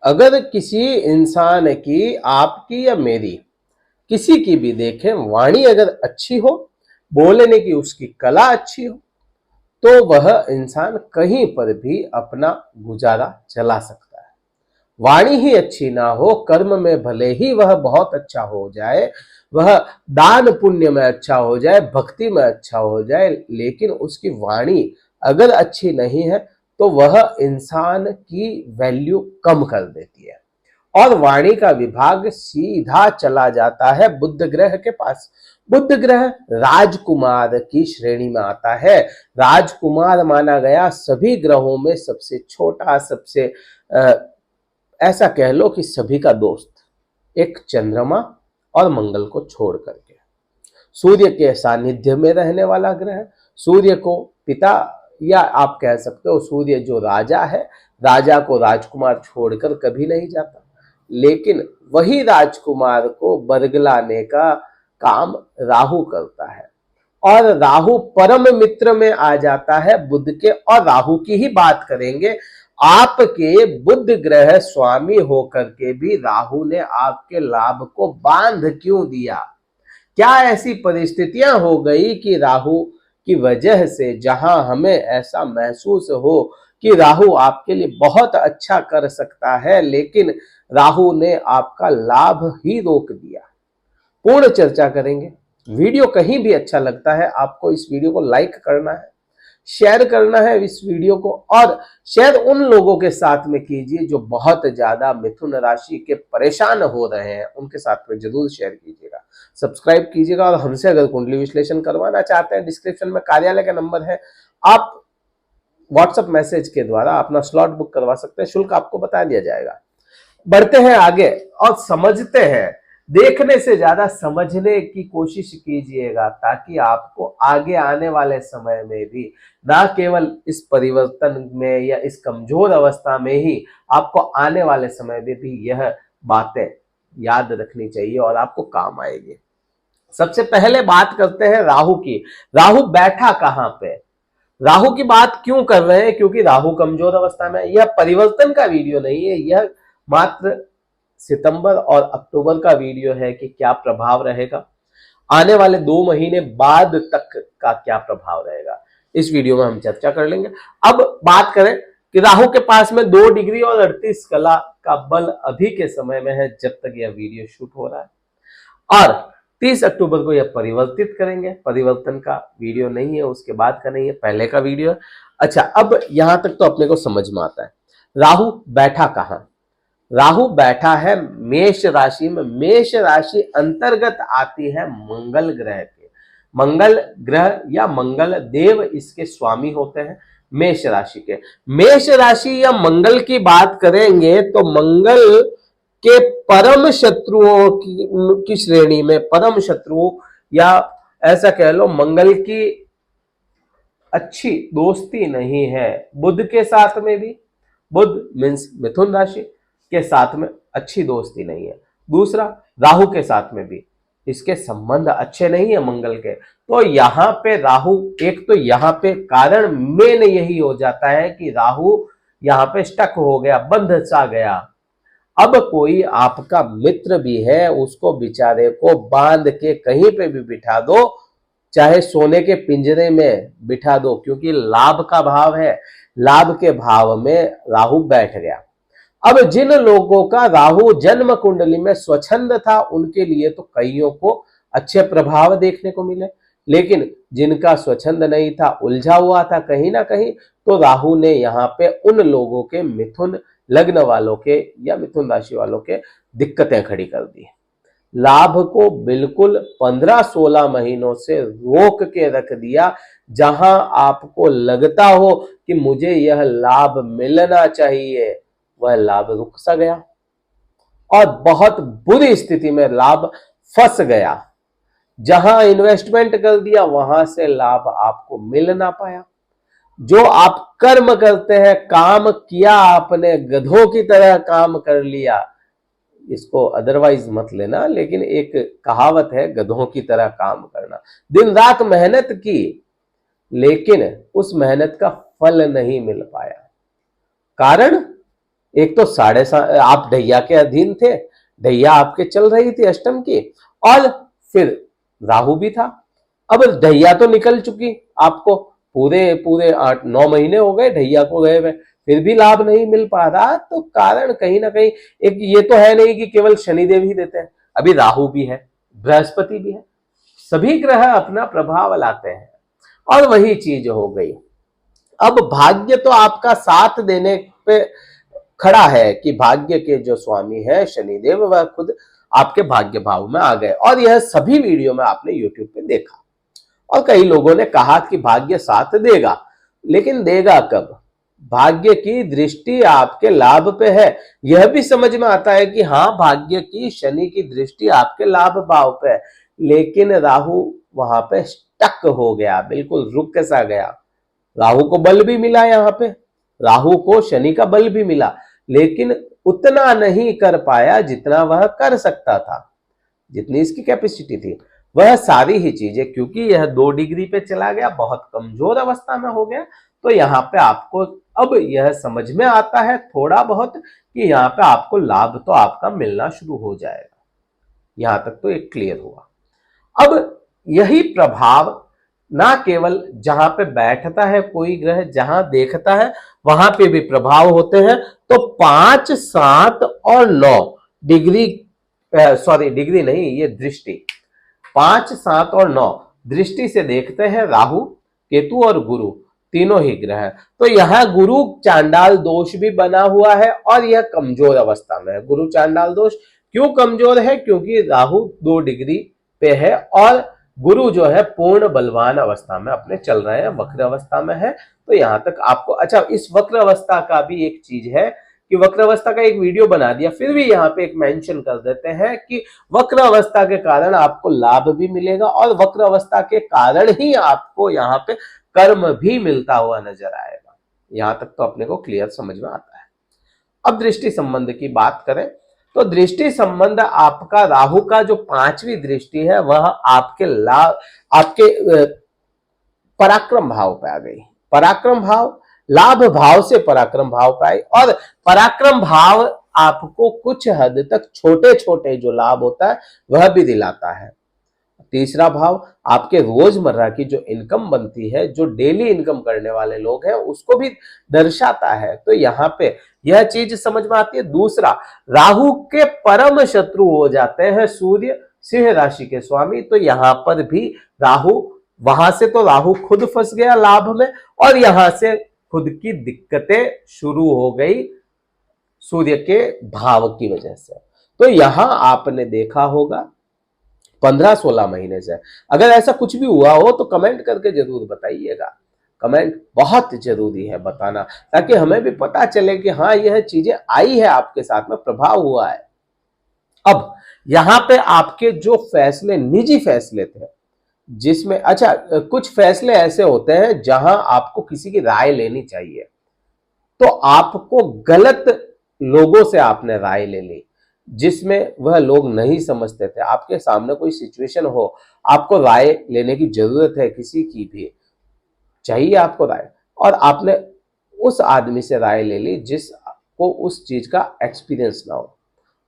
अगर किसी इंसान की, आपकी या मेरी, किसी की भी देखें, वाणी अगर अच्छी हो, बोलने की उसकी कला अच्छी हो, तो वह इंसान कहीं पर भी अपना गुजारा चला सकता है। वाणी ही अच्छी ना हो, कर्म में भले ही वह बहुत अच्छा हो जाए, वह दान पुण्य में अच्छा हो जाए, भक्ति में अच्छा हो जाए, लेकिन उसकी वाणी अगर अच्छी नहीं है तो वह इंसान की वैल्यू कम कर देती है। और वाणी का विभाग सीधा चला जाता है बुध ग्रह के पास। बुध ग्रह राजकुमार की श्रेणी में आता है। राजकुमार माना गया सभी ग्रहों में सबसे छोटा, सबसे ऐसा कह लो कि सभी का दोस्त, एक चंद्रमा और मंगल को छोड़ करके। सूर्य के सानिध्य में रहने वाला ग्रह, सूर्य को पिता, या आप कह सकते हो सूर्य जो राजा है, राजा को राजकुमार छोड़कर कभी नहीं जाता, लेकिन वही राजकुमार को बरगलाने का काम राहु करता है। और राहु परम मित्र में आ जाता है बुध के। और राहु की ही बात करेंगे, आपके बुध ग्रह स्वामी होकर के भी राहु ने आपके लाभ को बांध क्यों दिया? क्या ऐसी परिस्थितियां हो गई कि राहु की वजह से, जहां हमें ऐसा महसूस हो कि राहु आपके लिए बहुत अच्छा कर सकता है, लेकिन राहु ने आपका लाभ ही रोक दिया? पूर्ण चर्चा करेंगे। वीडियो कहीं भी अच्छा लगता है, आपको इस वीडियो को लाइक करना है, शेयर करना है इस वीडियो को, और शेयर उन लोगों के साथ में कीजिए जो बहुत ज्यादा मिथुन राशि के परेशान हो रहे हैं, उनके साथ में जरूर शेयर कीजिएगा। सब्सक्राइब कीजिएगा, और हमसे अगर कुंडली विश्लेषण करवाना चाहते हैं, डिस्क्रिप्शन में कार्यालय का नंबर है, आप व्हाट्सएप मैसेज के द्वारा अपना स्लॉट बुक करवा सकते हैं, शुल्क आपको बता दिया जाएगा। बढ़ते हैं आगे और समझते हैं। देखने से ज्यादा समझने की कोशिश कीजिएगा, ताकि आपको आगे आने वाले समय में भी ना केवल इस परिवर्तन में या इस कमजोर अवस्था में ही, आपको आने वाले समय में भी यह बातें याद रखनी चाहिए और आपको काम आएगी। सबसे पहले बात करते हैं राहु की। राहु बैठा कहां पे? राहु की बात क्यों कर रहे हैं? क्योंकि राहु कमजोर अवस्था में। यह परिवर्तन का वीडियो नहीं है, यह मात्र सितंबर और अक्टूबर का वीडियो है कि क्या प्रभाव रहेगा, आने वाले 2 महीने बाद तक का क्या प्रभाव रहेगा, इस वीडियो में हम चर्चा कर लेंगे। अब बात करें कि राहु के पास में 2 डिग्री और 38 कला का बल अभी के समय में है, जब तक यह वीडियो शूट हो रहा है। और 30 अक्टूबर को यह परिवर्तित करेंगे। परिवर्तन का वीडियो नहीं है, उसके बाद का नहीं है, पहले का वीडियो है। अच्छा, अब यहां तक तो अपने को समझ में आता है। राहु बैठा कहां? राहु बैठा है मेष राशि में। मेष राशि अंतर्गत आती है मंगल ग्रह के। मंगल ग्रह या मंगल देव इसके स्वामी होते हैं मेष राशि के। मेष राशि या मंगल की बात करेंगे तो मंगल के परम शत्रुओं की श्रेणी में, परम शत्रु, या ऐसा कह लो मंगल की अच्छी दोस्ती नहीं है बुध के साथ में भी। बुध मीन्स मिथुन राशि के साथ में अच्छी दोस्ती नहीं है। दूसरा, राहु के साथ में भी इसके संबंध अच्छे नहीं है मंगल के। तो यहां पे राहु, एक तो यहां पे कारण मेन यही हो जाता है कि राहु यहां पे स्टक हो गया, बंध सा गया। अब कोई आपका मित्र भी है, उसको बेचारे को बांध के कहीं पे भी बिठा दो, चाहे सोने के पिंजरे में बिठा दो, क्योंकि लाभ का भाव है, लाभ के भाव में राहु बैठ गया। अब जिन लोगों का राहु जन्म कुंडली में स्वच्छंद था, उनके लिए तो कईयों को अच्छे प्रभाव देखने को मिले, लेकिन जिनका स्वच्छंद नहीं था, उलझा हुआ था कहीं ना कहीं, तो राहु ने यहाँ पे उन लोगों के, मिथुन लग्न वालों के या मिथुन राशि वालों के, दिक्कतें खड़ी कर दी। लाभ को बिल्कुल 15-16 महीनों से रोक के रख दिया। जहां आपको लगता हो कि मुझे यह लाभ मिलना चाहिए, वह लाभ रुक सा गया और बहुत बुरी स्थिति में लाभ फंस गया। जहां इन्वेस्टमेंट कर दिया, वहां से लाभ आपको मिल ना पाया। जो आप कर्म करते हैं, काम किया आपने, गधों की तरह काम कर लिया, इसको अदरवाइज मत लेना, लेकिन एक कहावत है, गधों की तरह काम करना। दिन रात मेहनत की, लेकिन उस मेहनत का फल नहीं मिल पाया। कारण एक तो आप ढैया के अधीन थे, ढैया आपके चल रही थी अष्टम की, और फिर राहु भी था। अब ढैया तो निकल चुकी, आपको पूरे पूरे 8-9 महीने हो गए ढैया को गए हुए, फिर भी लाभ नहीं मिल पा रहा। तो कारण कहीं ना कहीं, एक ये तो है नहीं कि केवल शनिदेव ही देते हैं, अभी राहु भी है, बृहस्पति भी है, सभी ग्रह अपना प्रभाव लाते हैं। और वही चीज हो गई। अब भाग्य तो आपका साथ देने पे खड़ा है कि भाग्य के जो स्वामी है शनिदेव, वह खुद आपके भाग्य भाव में आ गए, और यह सभी वीडियो में आपने यूट्यूब पे देखा। और कई लोगों ने कहा कि भाग्य साथ देगा, लेकिन देगा कब? भाग्य की दृष्टि आपके लाभ पे है, यह भी समझ में आता है कि हाँ, भाग्य की शनि की दृष्टि आपके लाभ भाव पे है, लेकिन राहु वहां पे स्टक हो गया, बिल्कुल रुक सा गया। राहु को बल भी मिला, यहां पे राहु को शनि का बल भी मिला, लेकिन उतना नहीं कर पाया जितना वह कर सकता था, जितनी इसकी कैपेसिटी थी। वह सारी ही चीजें, क्योंकि यह 2 डिग्री पे चला गया, बहुत कमजोर अवस्था में हो गया, तो यहाँ पे आपको अब यह समझ में आता है थोड़ा बहुत कि यहाँ पे आपको लाभ तो आपका मिलना शुरू हो जाएगा। यहां तक तो एक क्लियर हुआ। अब यही प्रभाव ना केवल जहां पे बैठता है कोई ग्रह, जहां देखता है वहां पे भी प्रभाव होते हैं। तो 5, 7 और 9 डिग्री, सॉरी डिग्री नहीं, ये दृष्टि, 5, 7 और 9 दृष्टि से देखते हैं राहु, केतु और गुरु, तीनों ही ग्रह। तो यहां गुरु चांडाल दोष भी बना हुआ है, और यह कमजोर अवस्था में है। गुरु चांडाल दोष क्यों कमजोर है? क्योंकि राहु 2 डिग्री पे है, और गुरु जो है पूर्ण बलवान अवस्था में अपने चल रहे हैं, वक्र अवस्था में है। तो यहां तक आपको, अच्छा, इस वक्र अवस्था का भी एक चीज है कि वक्र अवस्था का एक वीडियो बना दिया, फिर भी यहाँ पे एक मेंशन कर देते हैं कि वक्र अवस्था के कारण आपको लाभ भी मिलेगा, और वक्र अवस्था के कारण ही आपको यहाँ पे कर्म भी मिलता हुआ नजर आएगा। यहां तक तो अपने को क्लियर समझ में आता है। अब दृष्टि संबंध की बात करें, तो दृष्टि संबंध आपका राहु का जो 5वीं दृष्टि है, वह आपके लाभ, आपके पराक्रम भाव पे आ गई। पराक्रम भाव, लाभ भाव से पराक्रम भाव पे आई, और पराक्रम भाव आपको कुछ हद तक छोटे छोटे जो लाभ होता है वह भी दिलाता है। तीसरा भाव आपके रोजमर्रा की जो इनकम बनती है, जो डेली इनकम करने वाले लोग हैं, उसको भी दर्शाता है। तो यहाँ पे यह चीज समझ में आती है। दूसरा, राहु के परम शत्रु हो जाते हैं सूर्य, सिंह राशि के स्वामी। तो यहां पर भी राहु, वहां से तो राहु खुद फंस गया लाभ में, और यहां से खुद की दिक्कतें शुरू हो गई सूर्य के भाव की वजह से। तो यहां आपने देखा होगा 15-16 महीने से, अगर ऐसा कुछ भी हुआ हो तो कमेंट करके जरूर बताइएगा। कमेंट बहुत जरूरी है बताना, ताकि हमें भी पता चले कि हाँ, यह चीजें आई है, आपके साथ में प्रभाव हुआ है। अब यहां पे आपके जो फैसले, निजी फैसले थे, जिसमें, अच्छा, कुछ फैसले ऐसे होते हैं जहां आपको किसी की राय लेनी चाहिए, तो आपको गलत लोगों से आपने राय ले ली, जिसमें वह लोग नहीं समझते थे। आपके सामने कोई सिचुएशन हो, आपको राय लेने की जरूरत है, किसी की भी चाहिए आपको राय, और आपने उस आदमी से राय ले ली जिसको उस चीज का एक्सपीरियंस ना हो।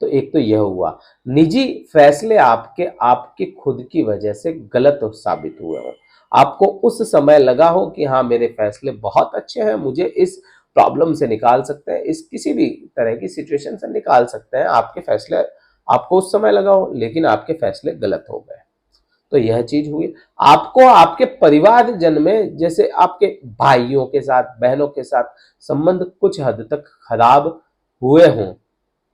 तो एक तो यह हुआ, निजी फैसले आपके आपकी खुद की वजह से गलत साबित हुए हो। आपको उस समय लगा हो कि हाँ, मेरे फैसले बहुत अच्छे हैं, मुझे इस प्रॉब्लम से निकाल सकते हैं, इस किसी भी तरह की सिचुएशन से निकाल सकते हैं। आपके फैसले, आपको उस समय लगा हो, लेकिन आपके फैसले गलत हो गए। तो यह चीज हुई। आपको आपके परिवार जन में, जैसे आपके भाइयों के साथ, बहनों के साथ संबंध कुछ हद तक खराब हुए हों,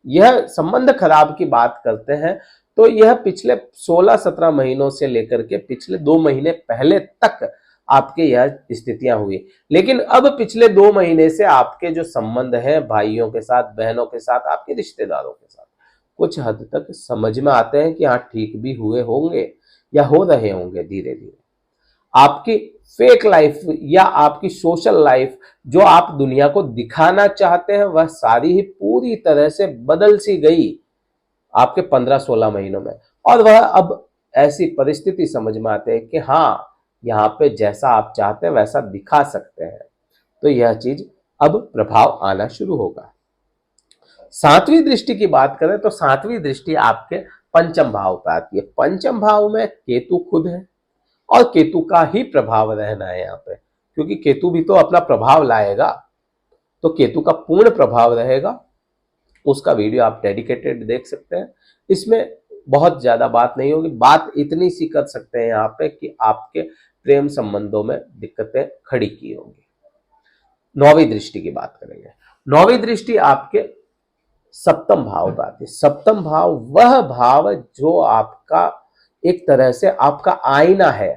यह संबंध खराब की बात करते हैं, तो यह पिछले 16-17 महीनों से लेकर के पिछले 2 महीने पहले तक आपके यह स्थितियां हुई। लेकिन अब पिछले 2 महीने से आपके जो संबंध हैं भाइयों के साथ, बहनों के साथ, आपके रिश्तेदारों के साथ, कुछ हद तक समझ में आते हैं कि हाँ, ठीक भी हुए होंगे या हो रहे होंगे धीरे धीरे। आपकी फेक लाइफ या आपकी सोशल लाइफ जो आप दुनिया को दिखाना चाहते हैं, वह सारी ही पूरी तरह से बदल सी गई आपके 15-16 महीनों में। और वह अब ऐसी परिस्थिति समझ में आते हैं कि हाँ, यहाँ पे जैसा आप चाहते हैं वैसा दिखा सकते हैं। तो यह चीज अब प्रभाव आना शुरू होगा। सातवीं दृष्टि की बात करें तो सातवीं दृष्टि आपके पंचम भाव पर आती है। पंचम भाव में केतु खुद है और केतु का ही प्रभाव रहना है यहाँ पे, क्योंकि केतु भी तो अपना प्रभाव लाएगा, तो केतु का पूर्ण प्रभाव रहेगा। उसका वीडियो आप डेडिकेटेड देख सकते हैं, इसमें बहुत ज्यादा बात नहीं होगी। बात इतनी सी कर सकते हैं यहाँ पे कि आपके प्रेम संबंधों में दिक्कतें खड़ी की होंगी। नौवीं दृष्टि की बात करेंगे। नौवीं दृष्टि आपके सप्तम भाव पर आती है। सप्तम भाव वह भाव जो आपका एक तरह से आपका आईना है।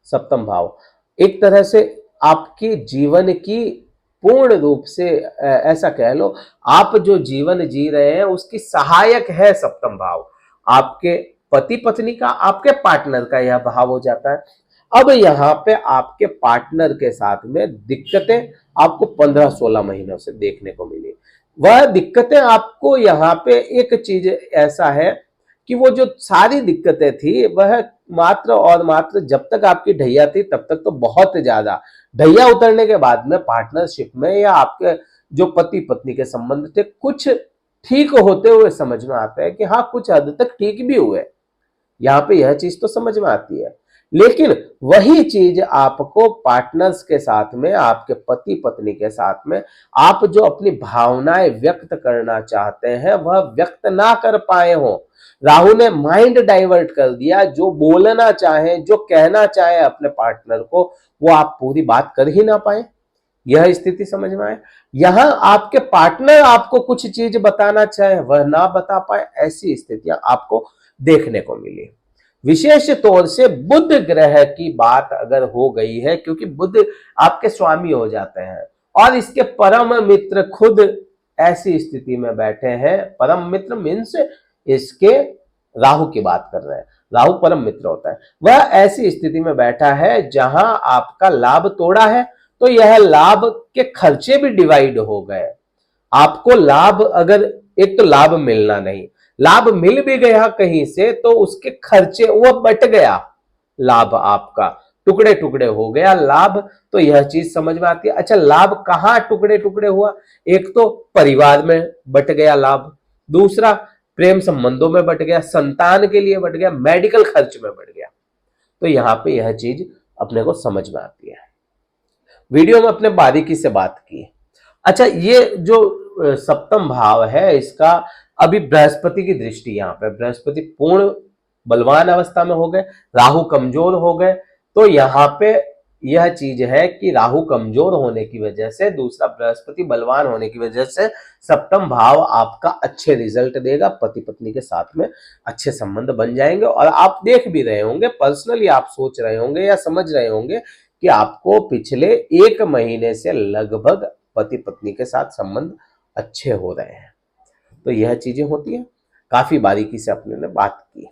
सप्तम भाव एक तरह से आपके जीवन की पूर्ण रूप से ऐसा कह लो, आप जो जीवन जी रहे हैं उसकी सहायक है सप्तम भाव। आपके पति पत्नी का, आपके पार्टनर का यह भाव हो जाता है। अब यहाँ पे आपके पार्टनर के साथ में दिक्कतें आपको 15-16 महीनों से देखने को मिली। वह दिक्कतें आपको यहाँ पे एक चीज ऐसा है कि वो जो सारी दिक्कतें थी वह मात्र और मात्र जब तक आपकी ढैया थी तब तक तो बहुत ज्यादा, ढैया उतरने के बाद में पार्टनरशिप में या आपके जो पति पत्नी के संबंध थे कुछ ठीक होते हुए समझ में आता है कि हाँ कुछ हद तक ठीक भी हुए। यहाँ पे यह चीज तो समझ में आती है, लेकिन वही चीज आपको पार्टनर्स के साथ में, आपके पति पत्नी के साथ में, आप जो अपनी भावनाएं व्यक्त करना चाहते हैं वह व्यक्त ना कर पाए हो। राहु ने माइंड डाइवर्ट कर दिया। जो बोलना चाहे, जो कहना चाहे अपने पार्टनर को, वो आप पूरी बात कर ही ना पाए। यह स्थिति समझ में आए। यहां आपके पार्टनर आपको कुछ चीज बताना चाहे वह ना बता पाए, ऐसी स्थितियां आपको देखने को मिली। विशेष तौर से बुध ग्रह की बात अगर हो गई है, क्योंकि बुध आपके स्वामी हो जाते हैं और इसके परम मित्र खुद ऐसी स्थिति में बैठे हैं। परम मित्र मीन्स इसके राहु की बात कर रहे हैं, राहु परम मित्र होता है। वह ऐसी स्थिति में बैठा है जहां आपका लाभ तोड़ा है, तो यह लाभ के खर्चे भी डिवाइड हो गए। आपको लाभ, अगर एक तो लाभ मिलना नहीं, लाभ मिल भी गया कहीं से तो उसके खर्चे वो बट गया, लाभ आपका टुकड़े टुकड़े हो गया लाभ। तो यह चीज समझ में आती है। अच्छा, लाभ कहां टुकड़े टुकड़े हुआ? एक तो परिवार में बट गया लाभ, दूसरा प्रेम संबंधों में बट गया, संतान के लिए बट गया, मेडिकल खर्च में बट गया। तो यहां पे यह चीज अपने को समझ में आती है। वीडियो में अपने बारीकी से बात की। अच्छा, ये जो सप्तम भाव है इसका अभी बृहस्पति की दृष्टि, यहाँ पे बृहस्पति पूर्ण बलवान अवस्था में हो गए, राहु कमजोर हो गए। तो यहाँ पे यह चीज है कि राहु कमजोर होने की वजह से, दूसरा बृहस्पति बलवान होने की वजह से सप्तम भाव आपका अच्छे रिजल्ट देगा। पति पत्नी के साथ में अच्छे संबंध बन जाएंगे और आप देख भी रहे होंगे, पर्सनली आप सोच रहे होंगे या समझ रहे होंगे कि आपको पिछले 1 महीने से लगभग पति पत्नी के साथ संबंध अच्छे हो रहे हैं। तो यह चीजें होती हैं। काफी बारीकी से अपने ने बात की।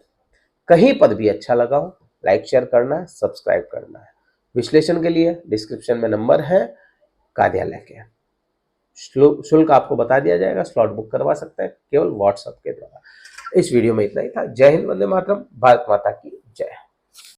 कहीं पर भी अच्छा लगा हो, लाइक शेयर करना है, सब्सक्राइब करना है। विश्लेषण के लिए डिस्क्रिप्शन में नंबर है कार्यालय के, शुल्क आपको बता दिया जाएगा, स्लॉट बुक करवा सकते हैं केवल व्हाट्सएप के द्वारा। इस वीडियो में इतना ही था। जय हिंद, वंदे मातरम, भारत माता की जय।